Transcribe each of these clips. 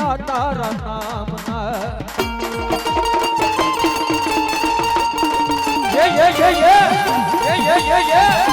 વીરા તારા નામના જય કૈકરિયા જય કૈકરિયા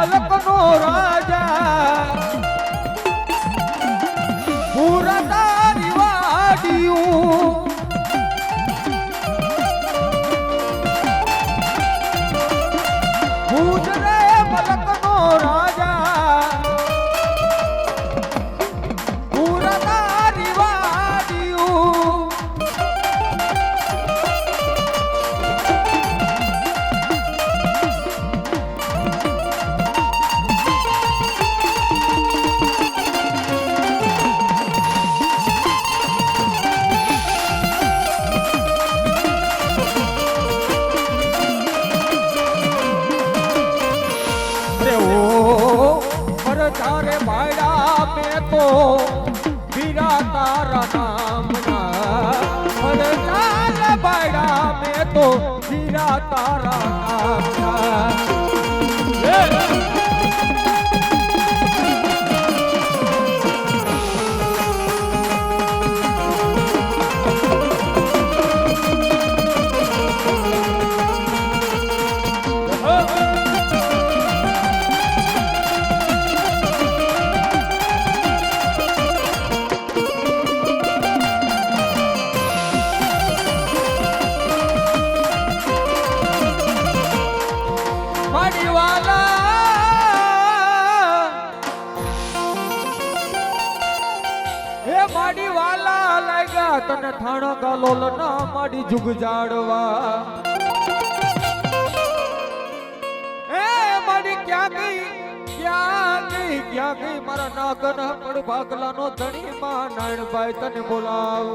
મલકનો રાજા પૂરા તારી વાડિયું ભુજ રે મલકનો રાજા પૂરા તારી વાડિયું તારે ભાડા મેં તો વીરા તારા નામના ચાલ ભાડા મેં તો વીરા તારા નામના માડી વાલા લાગ્યા તને થાણા ગાલોલ ના માડી જુગ જાડવા એ માડી ક્યાં ગઈ મારા નાગન પડ ભાગલાનો ધણી માં નાણભાઈ તને બોલાવ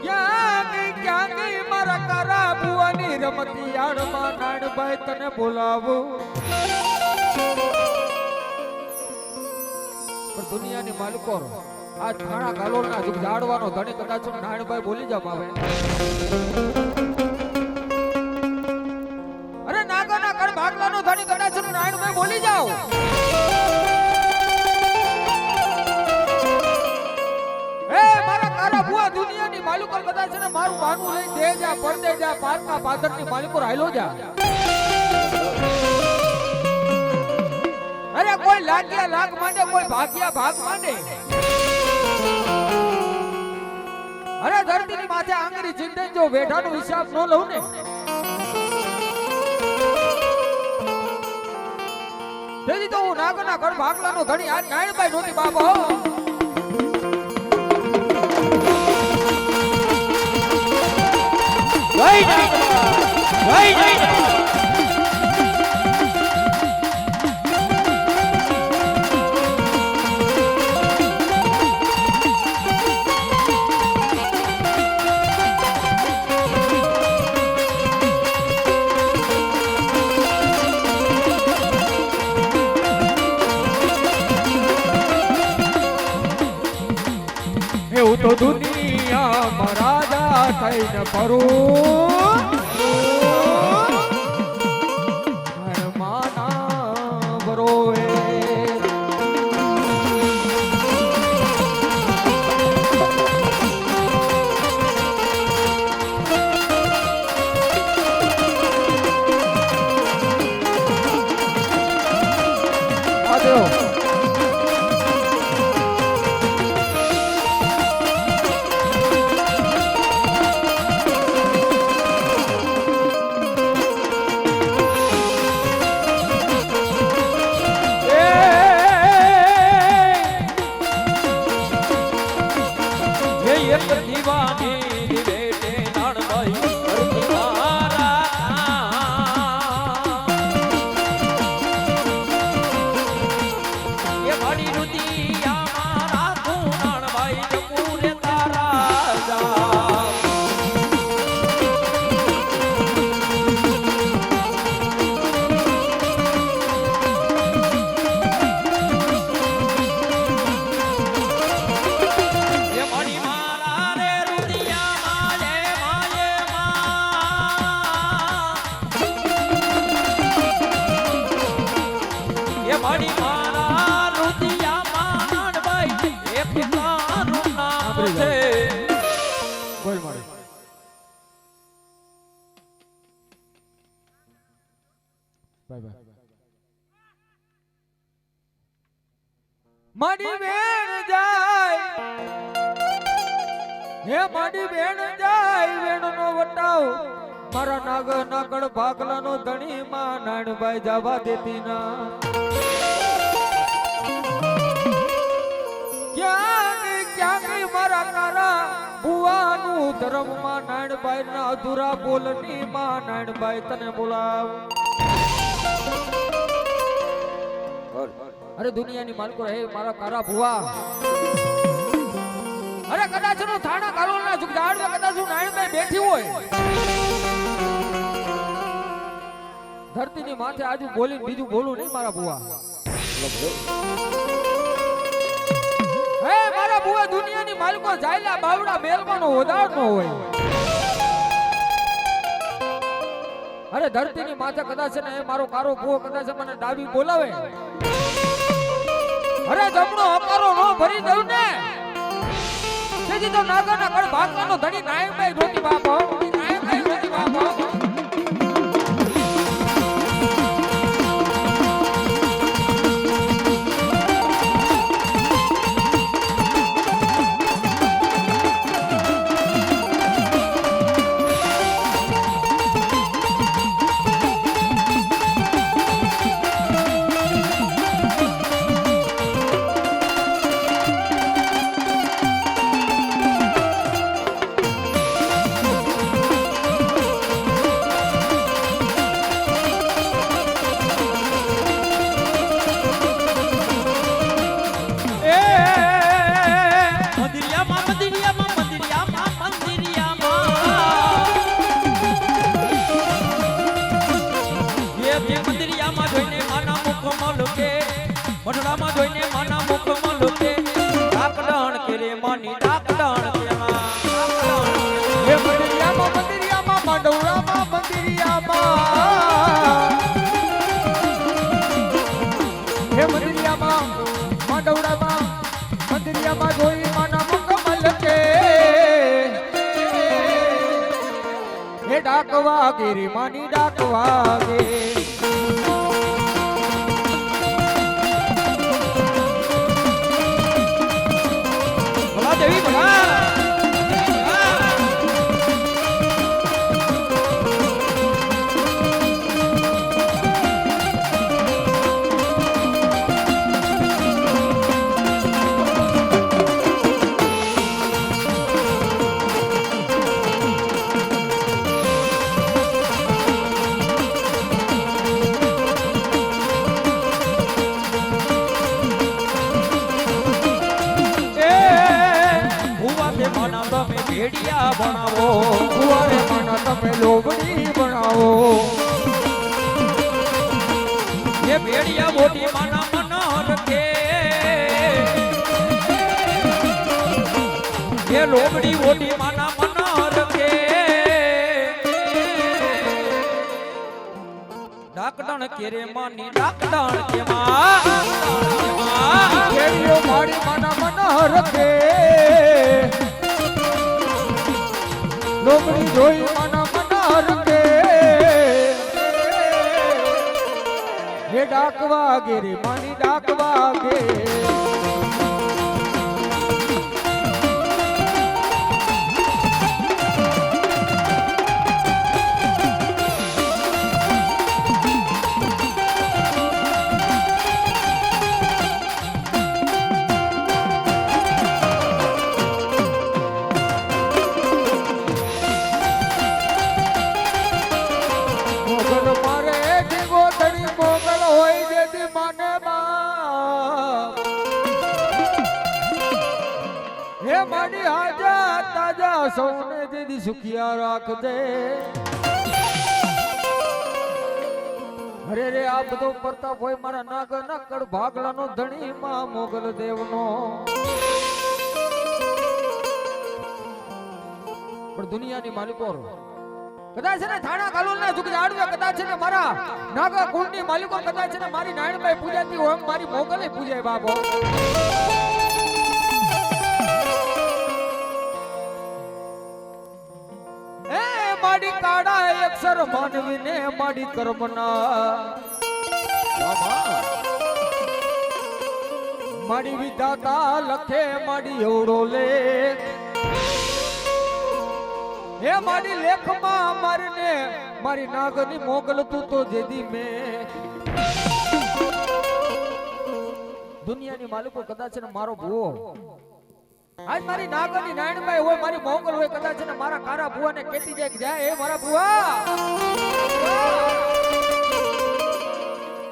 ક્યાં ગઈ મારા કારા બુવાની રમતી યાળમાં નાણભાઈ તને બોલાવું દુનિયાની માલિકો આ થાણા ગાલોલ ના જુગ જાડવાનો ધણી કદાચ નાણભાઈ બોલી જાવ આવે અરે નાગોના કણ ભાગલાનો ધણી કદાચ નાણભાઈ બોલી જાવ એ મારા કારા બુઆ દુનિયાની માલિકો કદાચ ને મારું બાનું લઈ દે જા પડદે જા પારકા પાદરની માલિકો હાલો જા અરે કોઈ લાગ્યા લાગ માંડે કોઈ ભાગ્યા ભાગ માંડે અરે ધરતીની માથે આંગળી ચિંતે જો વેઢાનો હિસાબ ન લઉં ને તેથી તો હું નાગના ઘર ભાગલાનો ધણી આ નાયણભાઈ નોતી બાબા જય એવું તો દુનિયામાં રાજા થઈને ફરું ઘરમાંના બરોએ મારી મારા રુદિયા માણભાઈ એક તારું નામ છે બોલ મારી બાય બાય માડી બેન જાય હે માડી બેન જાય વેણ નો વટાવ મારા નાગ નાગડ ભાગલા નો ધણી માં નાણભાઈ જવા દેતી ના ક્યાં મારા કારા બુવાનું ધર્મ માં નાણભાઈ ના અધૂરા બોલની માં નાણભાઈ તને બોલાવ અરે દુનિયાની માલકો હે મારા કારા ભુવા અરે કદાચ નું થાણા કારોલ ના ઝાડ કદાચ હું નાણભાઈ બેઠી હોય ધરતીની માથે આજુ બોલીને બીજું બોલું નહીં મારા ભુવા હે મારા ભુવા દુનિયાની માલકો જાયલા બાવડા મેલવાનો ઓદાર નો હોય અરે ધરતીની માથે કદાચ ને મારો કારો ભુવો કદાચ મને ડાબી બોલાવે અરે જમણો હકારો નો ભરી દઉં ને તેથી તો નાગરના કડ ભાગવાનો ધણી નાયકભાઈ રોટી બાપો નાયકભાઈ રોટી બાપો મઠડામાં જોઈને માના મુખમાં લોકે ડાકડાણ કરે માની ડાકડાણ કેવા હે મંદિરિયામાં માંડવડામાં મંદિરિયામાં હે મંદિરિયામાં માંડવડામાં મંદિરિયામાં જોઈ માના મુખમાં લોકે હે ડાકવા ગીરી માની ડાકવા ગે દેવી ભલા ભેડિયા બનાવો કુવારે માના તમે લોબડી બનાવો એ ભેડિયા મોટી માના મનોહર કે એ લોબડી મોટી માના મનોહર કે ડાકડાણ કેરે માની ડાકડાણ કે માં ભેડિયો મારી માના મનોહર કે લોબડી જોઈ માના મનોહર કે હે ડાકવા ગે રે માની ડાકવા ગે મારી હાજા તાજા સૌને દીદી સુખિયા રાખજે અરે રે આ બધો પ્રતાપ હોય મારા નાગ નકડ ભાગલાનો ધણી માં મોગલ દેવનો પણ દુનિયાની માલિકો કદાચ છે ને થાણા કાલોલ ના જુગ આડવે કદાચ છે ને મારા નાગા કુંડની માલિકો કદાચ છે ને મારી નાયણબાઈ પૂજાતી હોય મારી મોગલે પૂજાય બાબો એ માડી કાડા અક્ષર માનવીને માડી કર્મના માડી વિધાતા લખે માડી એવડો લેખ હે મારી લેખમાં મારને મારી નાગની મોગલ તું તો જેદી મે દુનિયાની માલિકો કદાચ ને મારો ભૂવો આજ મારી નાગની નાયણબાઈ હોય મારી મોગલ હોય કદાચ ને મારા કારા ભૂવાને કેતી જાય કે જાય એ મારા ભૂવા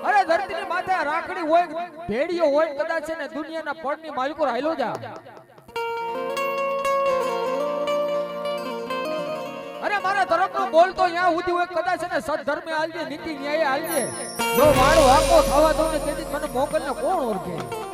અરે ધરતીની માથે રાખડી હોય ભેડીઓ હોય કદાચ છે ને દુનિયાના પડની માલિકો હાલો જા અરે મારા ધર્મનો બોલતો ત્યાં સુધી હોય કદાચ ને સદધર્મે હાલજે નીતિ ન્યાય હાલજે જો વાળો વાકો થવા દઉં ને તેથી મને મોકલને કોણ ઓળખે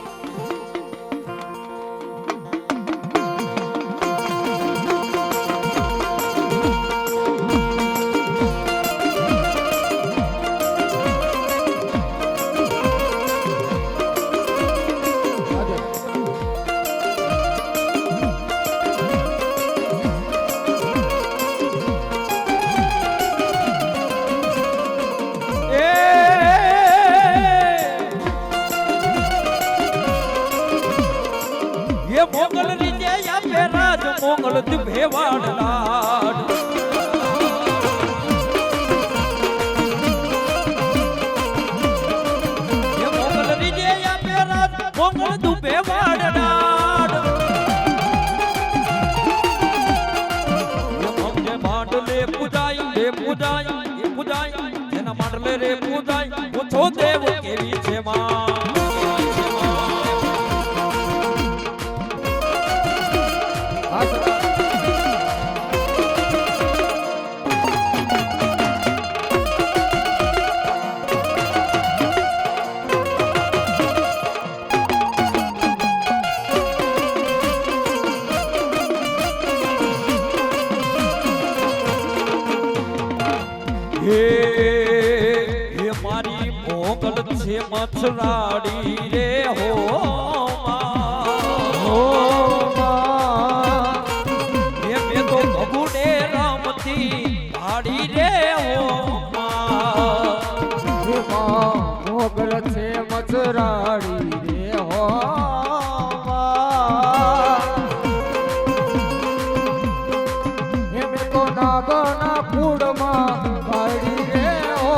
મોગલ રીજે આપે રાજ મોગલ ભેવાડ લાડ એ મોગલ રીજે આપે રાજ મોગલ ભેવાડ લાડ એ મોગલે માંડલે પૂજાય એ પૂજાય એના માંડલે રે પૂજાય પૂછો દેવ કેવી છે માં હે મારી મોગલ છે મથરાડી રે હો હે મેં તો ભગુડે રમતી ભાડી રે હો મોગલ છે મથરાડી રે હો એમ તો નાગના કુડમાં કાઢી રે હો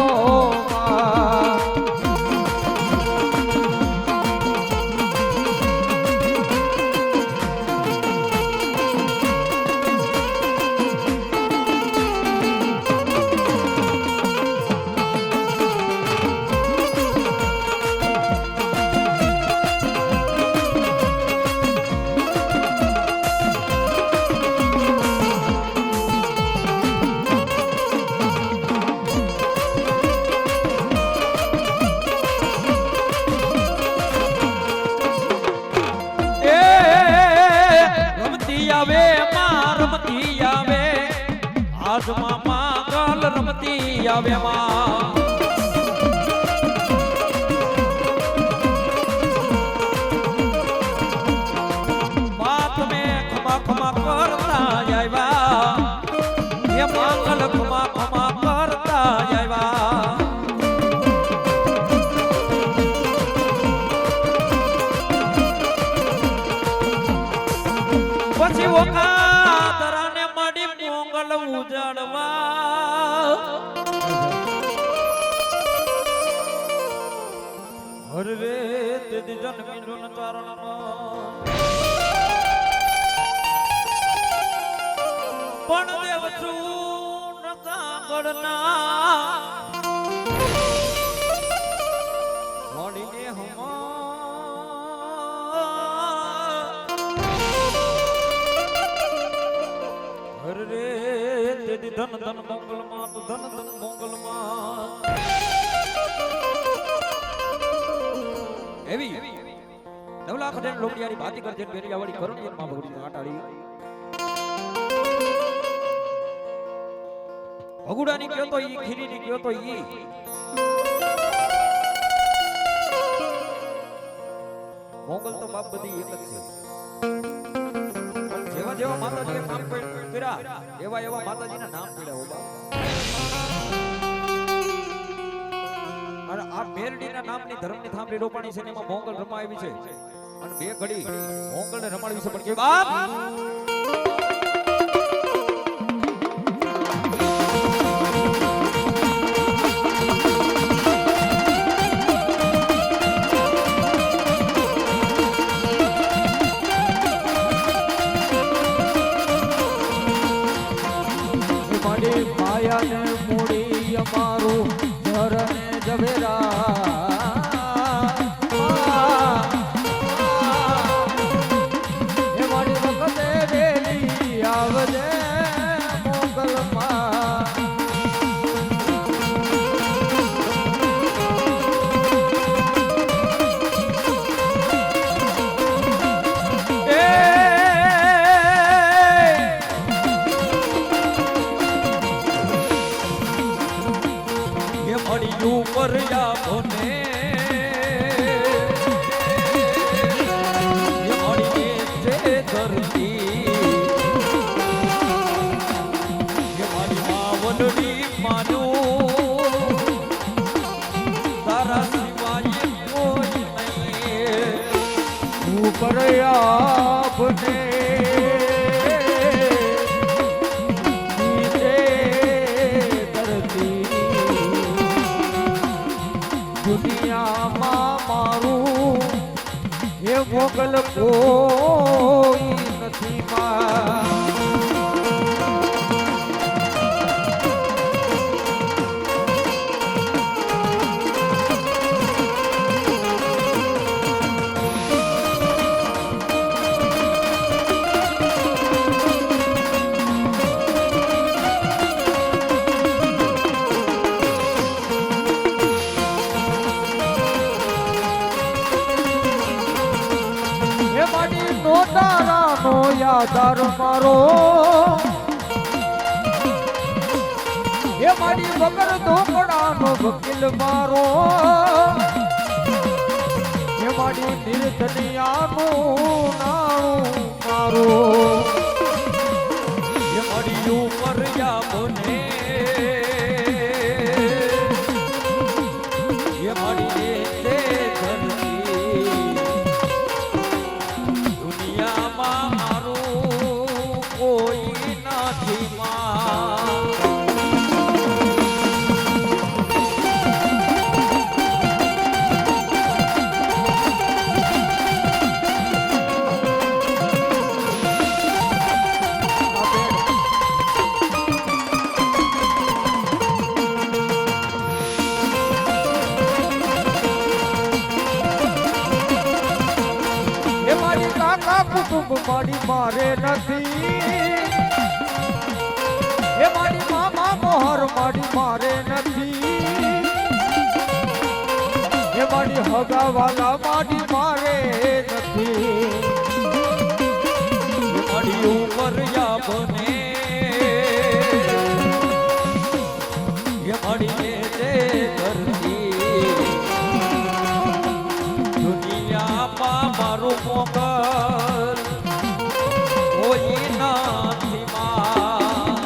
આજમાં માગલ રમતી આવે માં બાત મે ખમા ખમા કરતા આવ્યા એ માગલ ખમા ખમા કરતા આવ્યા પછી વખત ઉજાડવા હર રે તે જન્મી જન ચારણમાં પણ દેવ છું નકાગડના વળીને હમા હર રે ધન ધન મંગલમાં તો ધન ધન મંગલમાં એવી 9 લાખ દેન લોટિયાની ભાતી કરજે બેરિયાવાળી કરુણિયર માં ભગવતી આટાડી ભગુડાની કયો તો ઈ, ખીરીની કયો તો ઈ. મોગલ તો બાપ બધી એક જ છે. પણ જેવા જેવા માતાજીએ નામ કર્યા એવા એવા માતાજીના નામ પડ્યા હો બાપ. અને આ મેરડીના નામની ધર્મની થાંભલી રોપાણી છે ને એમાં મોગલ રમા આવી છે. અને બે ઘડી મોગલને રમાડવી છે પણ કે બાપ માયાને મૂડી અમારું ધરને જવેરા એ મારી વખતે વેલી આવજે મોગલમાં. ઉપર આપને ધરતી દુનિયામાં મારું એ મોગલ કોઈ નથી માં. તારાનો યાદાર મારો એ મારી વગર ધોકડાનો વકીલ મારો એ મારી નિર્ધનિયાનું નાણું મારો એ મારી ઉપર યાબને એ મારી તે ધરતી દુનિયામાં મારું કોઈ નથી માં. કુટુંબ મારી મારે નથી એ મારી મામા મોહર મારી મારે નથી એ મારી હગાવાલા મારી મારે નથી એ મારી ઉપર યાબને એ મારી તે ધરતી દુનિયામાં મારું મોગલ કોઈ નથી માં.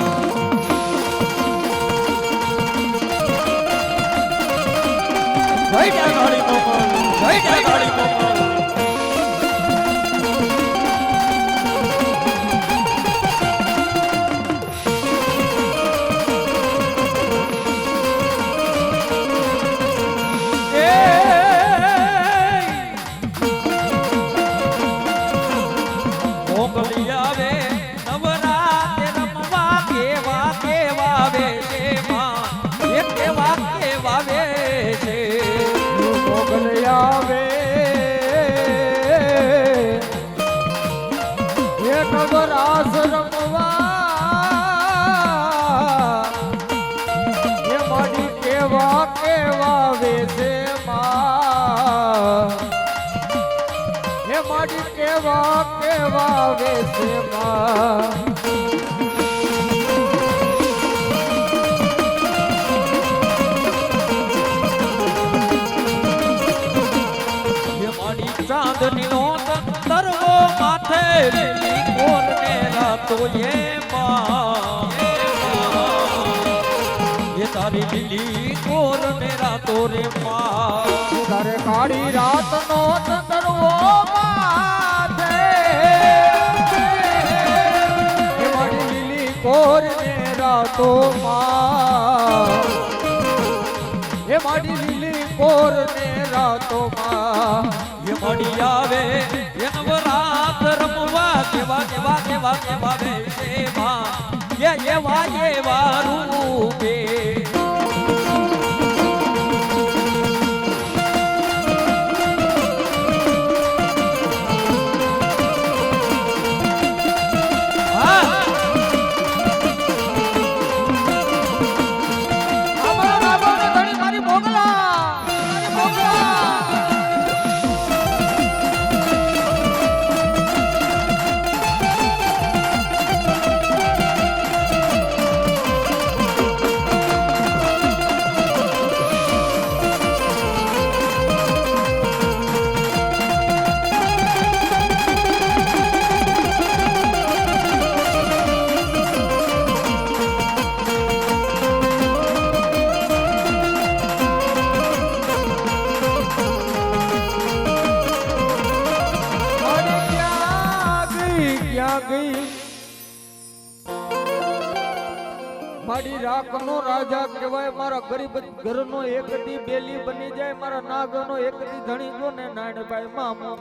જય જય ગાડી મોગલ, જય જય ગાડી મોગલ. મોગલી આવે નવરાત્રે રમવા કેવા કેવા આવે છે માં, એ કેવા કેવા આવે છે. મોગલ આવે એ નવરાસ રમવા એ મારી કેવા કેવા વેસે માં એ મારી કેવા કેવા વેસે માં. લીલી કોરને રાતો એમાં એ તારી લીલી કોરને રાતો રે માં તારે કાળી રાતનો ચંદરવો માથે એ મારી લીલી કોરને રાતો માં એ મારી લીલી કોરને રાતો માં એ મળી આવે એનવરાત રમવા કેવા કેવા કેવા કેવા બેમાં એવા એવા રૂપે મારી રાખનો રાજા કહેવાય મારા ગરીબ ઘરનો એક દી બેલી બની જાય મારા નાગનો એક દી ધણી જો ને નાનભાઈ મામા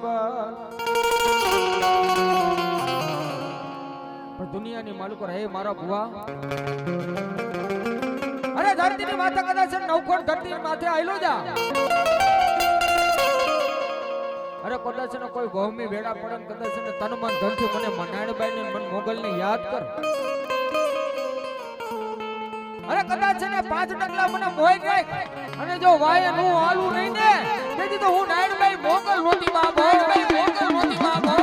પણ દુનિયાની માલિકો હે મારા ભુવા અરે ધરતીની માથે કદાચ નવખોડ ધરતી માથે આયલો જા અરે કદાચ ને કોઈ ભૌમી વેડા પડે કદાચ ને તન મન ધનથી મને મનાણબાઈ ને મન મોગલ ને યાદ કર અરે કદાચ ને 5 ડગલા મને મોઈ ગઈ અને જો વાય નું આલું નહીં ને તેથી તો હું નાયણભાઈ મોગલ નોતી બાબા મોગલ નોતી બાબા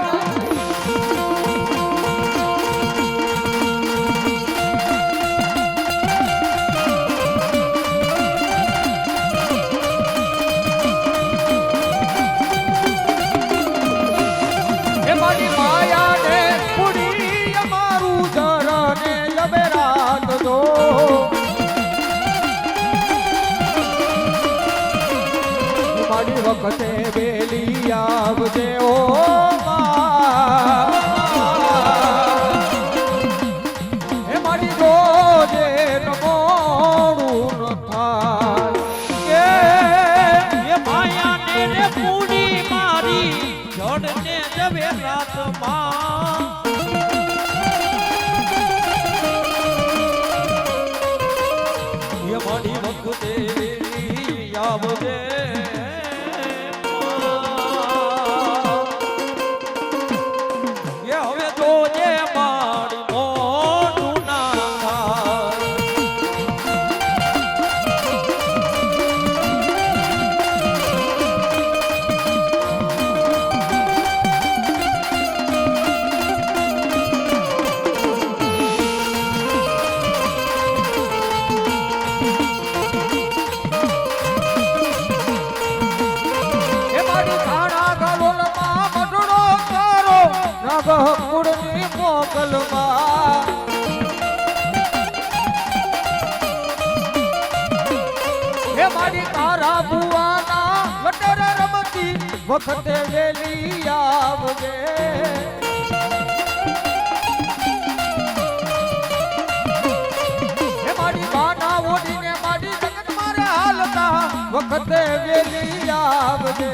વખતે બેલી આવજે ઓ હે મારી રોજે નમોડું ન થાય એ માયાને રે પૂડી મારી જોડને જવે રાતમાં એ મારી વખતે આવજે કુળની મોગલમાં હે મારી તારા બુવાના વટર રમતી વખતે વેલી આવજે હે મારી બાના ઓડીને મારી જગત મારે હાલતા વખતે વેલી આવજે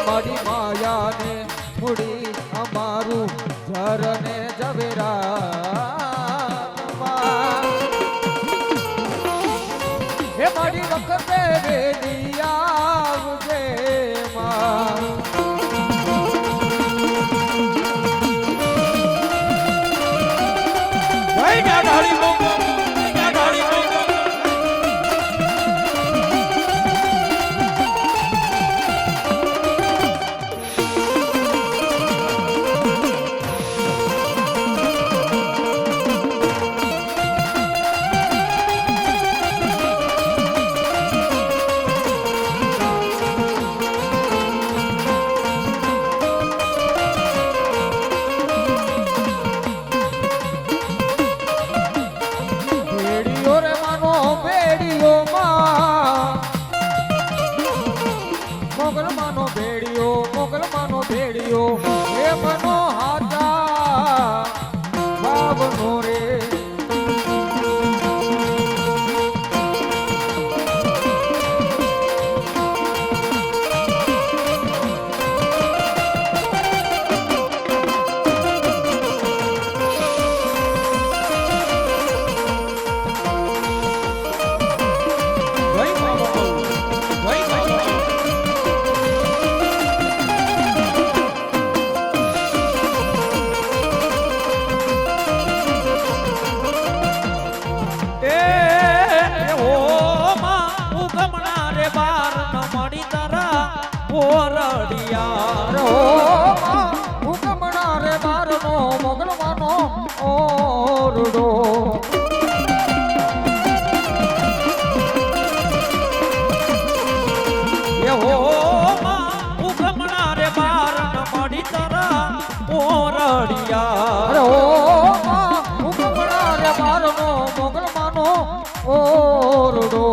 મારી માયાને મૂડી અમારું ઝરને ઝવેરા હે મારી વખતે વેલી આવજે માં ભાવનો રે હુકમણા રે બારનો મોગલવાનો ઓરડો હુકમણા રે બાર મળી તારા ઓરડિયા હુકમણા રે બારનો મોગલવાનો ઓરડો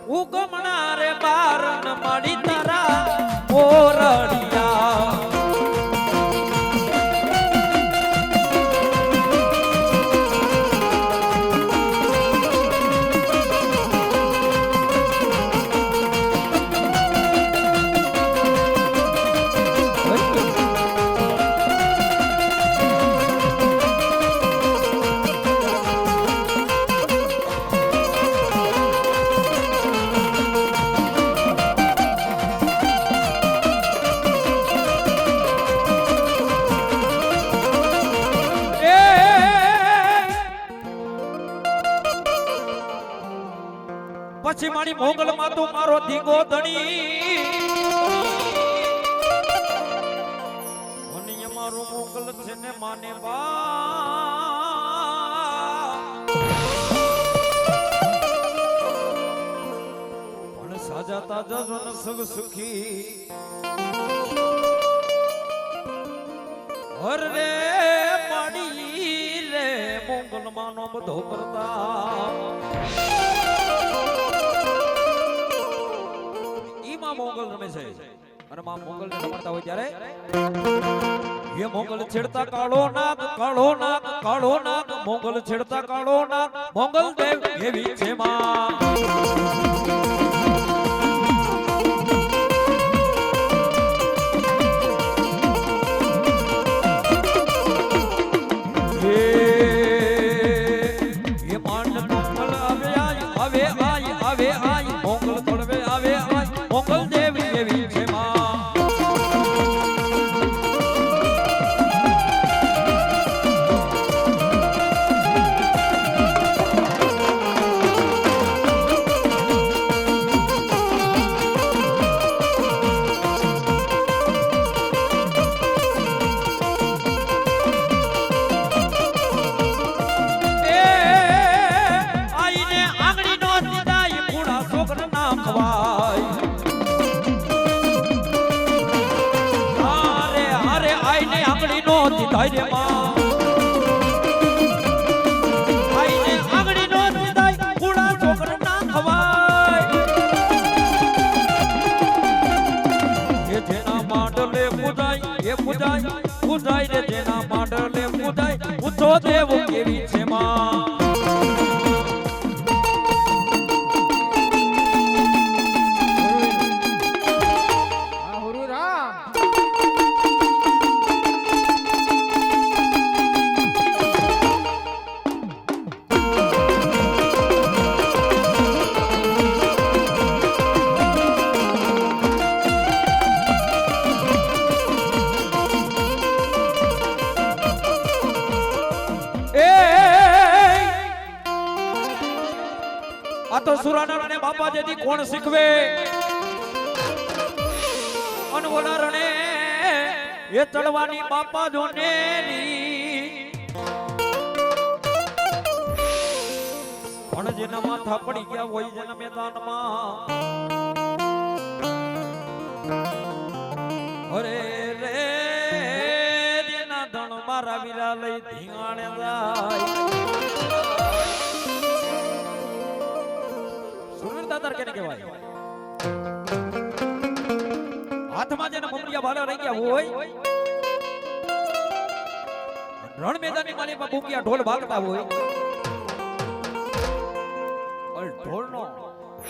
હુકમણા રે બાર મળી તારા ઓરડિયા પછી મારી મોગલ માં તું મારો ધીંગો ધણી અને મારો મોગલ છે ને માને બા પણ સાજા તાજા જન સબ સુખી હર રે માડી રે મોગલ માનો બધો કરતા મોગલ રમે છે અને માં મોગલ ને રમતા હોય ત્યારે એ મોગલ છેડતા કાળો નાગ મોગલ છેડતા કાળો નાગ મોગલ દેવ એવી છે માં એ માંડ મોગલ આવે મોગલ થોડવે આવે મોગલ દેવી એવી છે માં આઈને આંગળી નો દીદાય પૂરા છોકરા ના ખવાય આંગળી નો દીધાય રે માં આઈને આંગળી નો દીધાય કુડા છોકર ના ખવાય એ જેના માંડલે પૂજાય રે જેના માંડલે પૂજાય ઉઠો દેવ કેવી છે માં બાપા જેથી કોણ શીખવે અનવોલા રણે એ ચડવાની બાપા જોનેરી પણ જેના માથા પડી ગયા હોય જેના મેદાનમાં અરે રે જેના ધણ મારા વીરા લઈ ધીંગાણે જાય સુરવીરતા તાર કેને કહેવાય હાથમાં જેના મમરિયા ભાલા રહી ગયા હોય રણ મેદાનની માલિકમાં બુકિયા ઢોલ વાગતા હોય ઢોલનો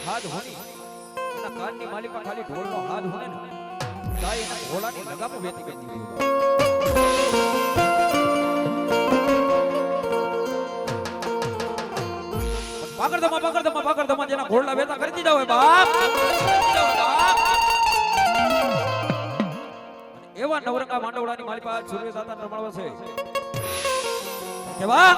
હાથ હોની એના કાનની માલિકા ખાલી ઢોલનો હાથ હોને ને તાઈ એના ઢોલાની લગામ વેતી વેતી પાકડધમા જેના ઘોડલા વેતા કરી દીધા હોય બાપ એવા નવરંગા માંડવડાની માલિકા સૂર્ય દાતા રમાડવા છે કેવા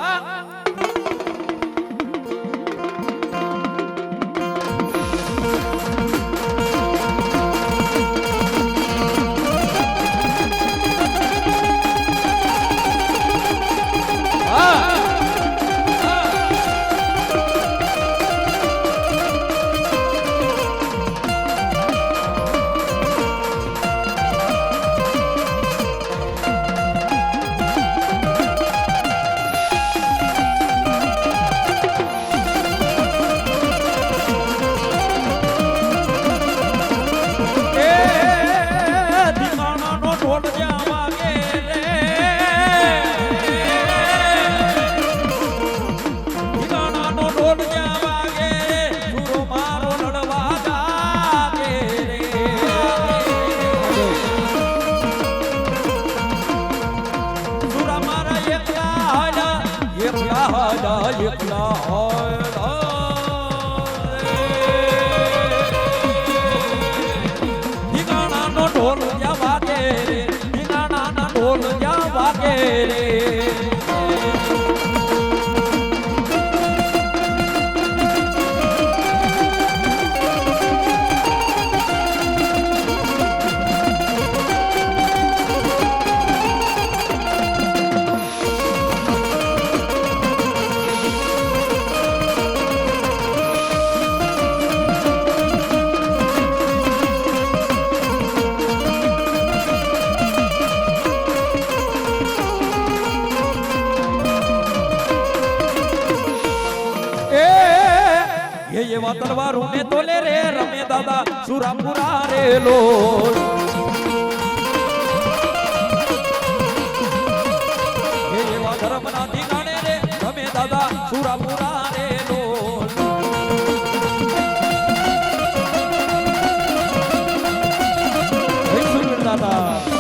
એવા તલવારો ને તોલે રે રમે દાદા સુરાપુરા રે લો એવા ધર્મના ઠિકાણે રે રમે દાદા સુરાપુરા રે લો દાદા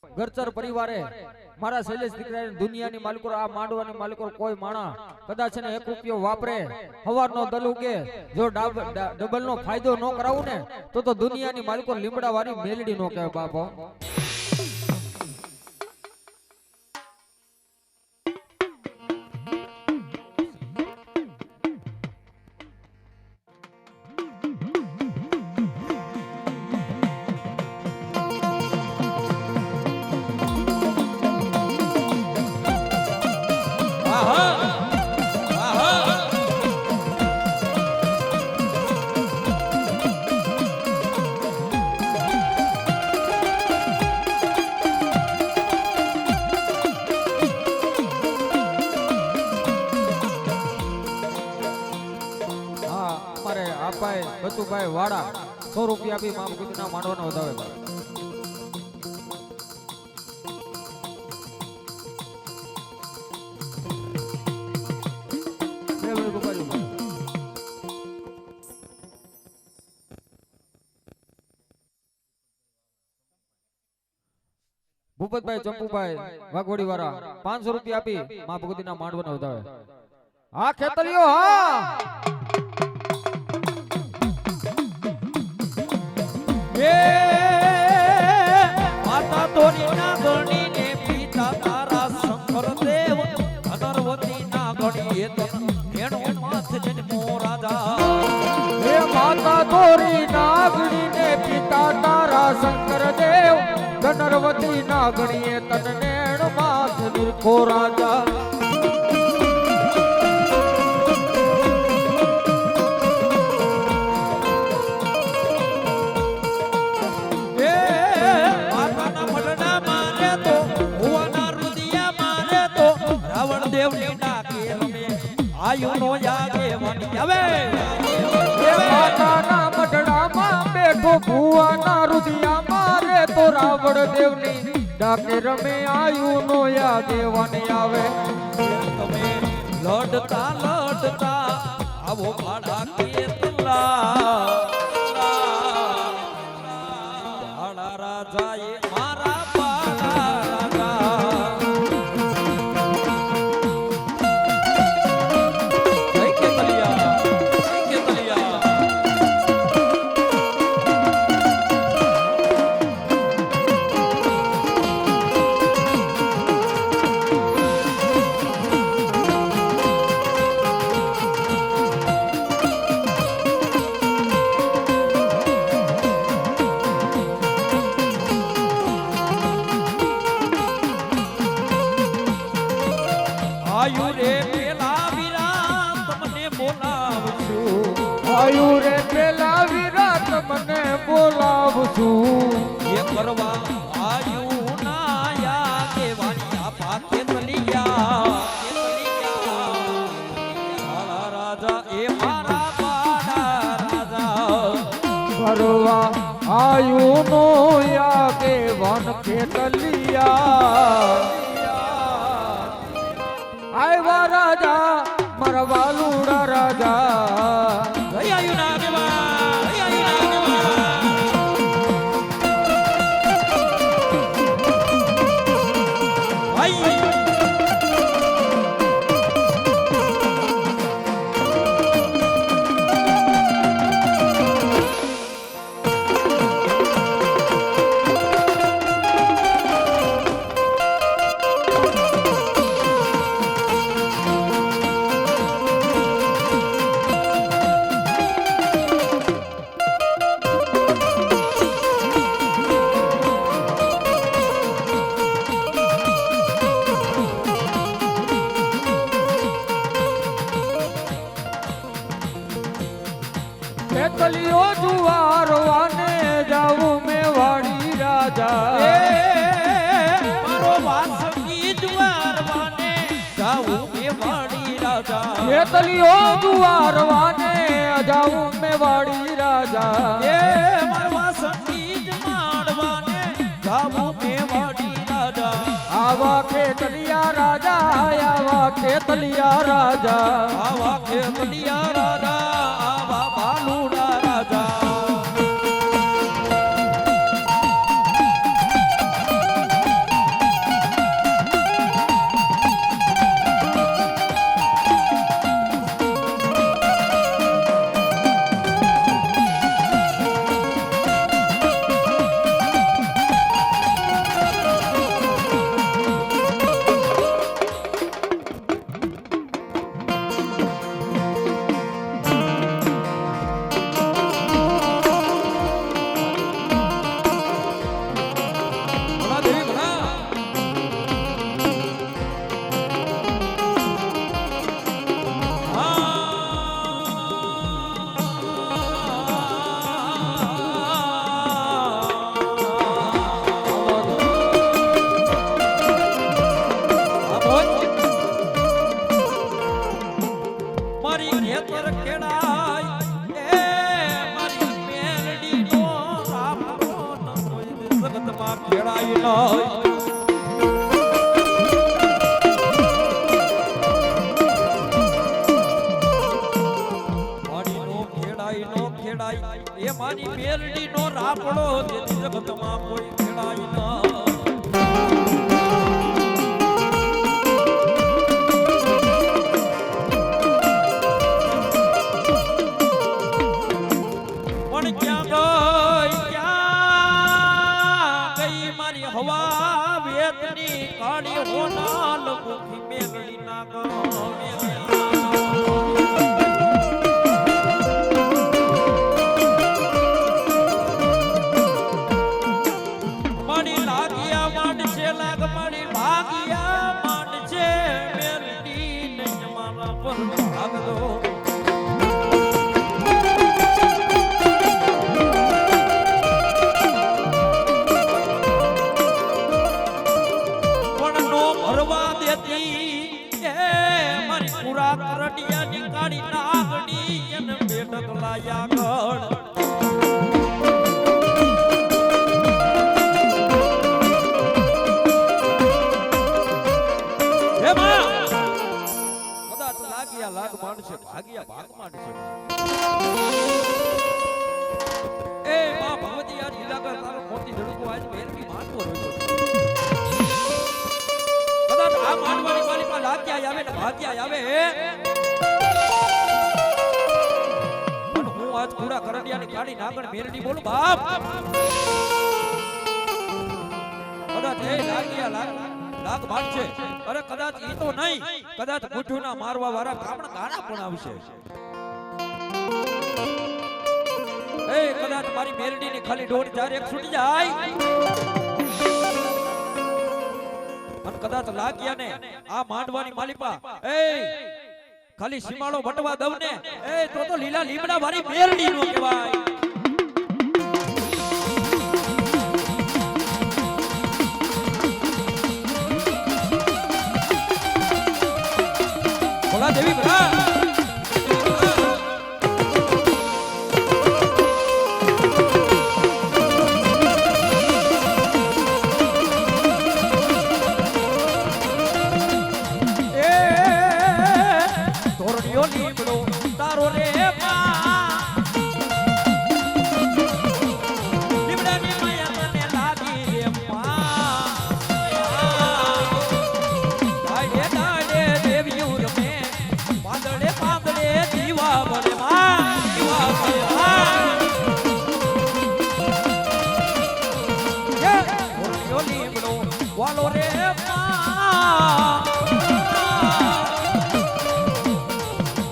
ગરચર પરિવારે મારા શૈલેષ દીકરાને દુનિયાની માલિકો આ માંડવાની માલિકો કોઈ માણા કદાચ ને 1 રૂપિયો વાપરે હવારનો દલુ કે જો ડબલ નો ફાયદો ન કરાવું ને તો દુનિયાની માલિકો લીમડા વાળી મેલડી નો કહેવાય બાપો બચુભાઈ વાડા 100 રૂપિયા આપી મા ભગવતીના માંડવાને વધાવે ભાઈ ભૂપતભાઈ ચંપુભાઈ વાઘોડી વાળા 500 રૂપિયા આપી મા ભગવતીના માંડવાને વધાવે હા ખેતલિયો હા એ માતા તોરીના ગણીને પિતા તારા શંકર દેવ અનરવતીના ગણીએ એનો માથ જન્મો રાજા હે માતા તોરી નાગણીને પિતા તારા શંકર દેવ ધનરવતી નાગણીએ તનનેણ માથ નિરખો રાજા રાવણ દેવ ની ડાકે રમે આયુ નો જાગે વની હવે એ માતાના મઢડામાં બેઠો ભુવાના રુદિયા મારે તો રાવણ દેવની ડાકે રમે આયુ નો યાદ વની આવે તમે લડતા લડતા આવો ભાડા કેતલા ભાડા રાજા એ મારા ભાડા રાજા આયુ રે પેલા વિરાટ તમને બોલાવશું આયુ રે પેલા વિરાટ મને બોલાવું છું એ કરવા આયુ ના યા દેવાની આપા કેતલિયા મારા રાજા એ મારા પાડા રાજા કરવા આયુ નો યાદે વન ખેતલિયા આયવા રાજા મારા વાલુડા રાજા આયુ ના દેવા આયુ ના દેવા આયુ ખેતલિયો જુવારવાને જાવું મેવાડી રાજા મારો વાસંગી જુવારવાને જાવું મેવાડી રાજા ખેતલિયો જુવારવાને જાવું મેવાડી રાજા એ મારો વાસંગી જમાડવાને જાવું મેવાડી રાજા આવા ખેતલિયા રાજા આવા ખેતલિયા રાજા આવા ખેતલિયા રાજા આવા બાલુડા રાજા ખેડાય નહીં એ મારી મેલડી નો રાપડો જેથી જગતમાં કોઈ ખેડાય ન પણ ક્યાં ગઈ મારી હવા વેતની કાળી હોનાલ મુખી મેલડી ના ગો લાગ માનશે ભાગ્યા ભાગ માનશે એ માં ભગવતી આ લીલા કર તારો મોતી ધડકો આજ મેરકી માનતો રહ્યો કદાચ આ માનવાની માલિકા લાગ્યા આવે ને ભાગ્યા આવે પણ હું આજ પૂરા કરડિયાની કાળી નાગણ મેરડી બોલું બાપ કદાચ એ લાગ્યા લાગ માનશે અરે કદાચ ઈ તો નહીં કદાચ ગુઠુના મારવા વાળા કામણ ગાણા પણ આવશે એ કદાચ મારી મેરડીની ખાલી ડોર ચાર એક છૂટી જાય અને કદાચ લાગ્યા ને આ માંડવાની માલિપા એ ખાલી સીમાડો વટવા દવ ને એ તો લીલા લીમડા વાળી મેરડી નો કહેવાય દેવી ભરા એ ધોરણીઓ લીમડો તારો રે લીમડાની માયા તને લાગી રે વાલો રે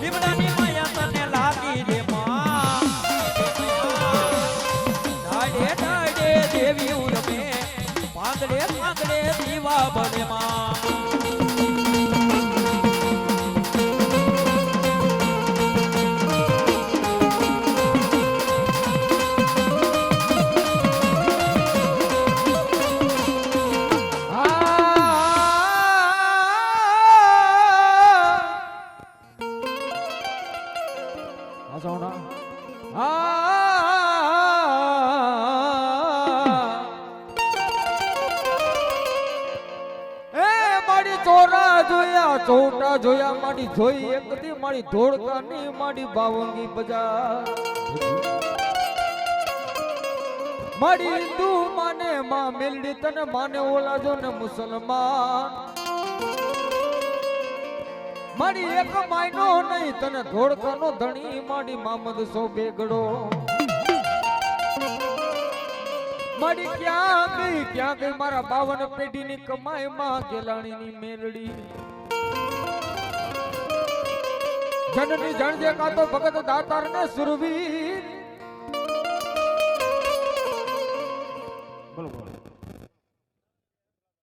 લીમડાની માયા તને લાગી રે ડાડે ડાડે દેવી ઉરમે પાંદડે પાંદડે દીવા બને ચોટા જોયા માડી જોઈ એકદી મારી ધોળકાની માડી બાવંગી બજાર માડી હિન્દુ માને માં મેલડી તને માને ઓલા જો ને મુસલમાન માડી એક માયનો નહીં તને ધોળકાનો ધણી માડી મામદ સો બેગડો માડી ક્યાં ગઈ મારા 52 પેઢીની કમાઈ માં ગેલાણીની મેલડી જનની જણજે કાતો ભગત દાતાર ને સુરવીર બોલો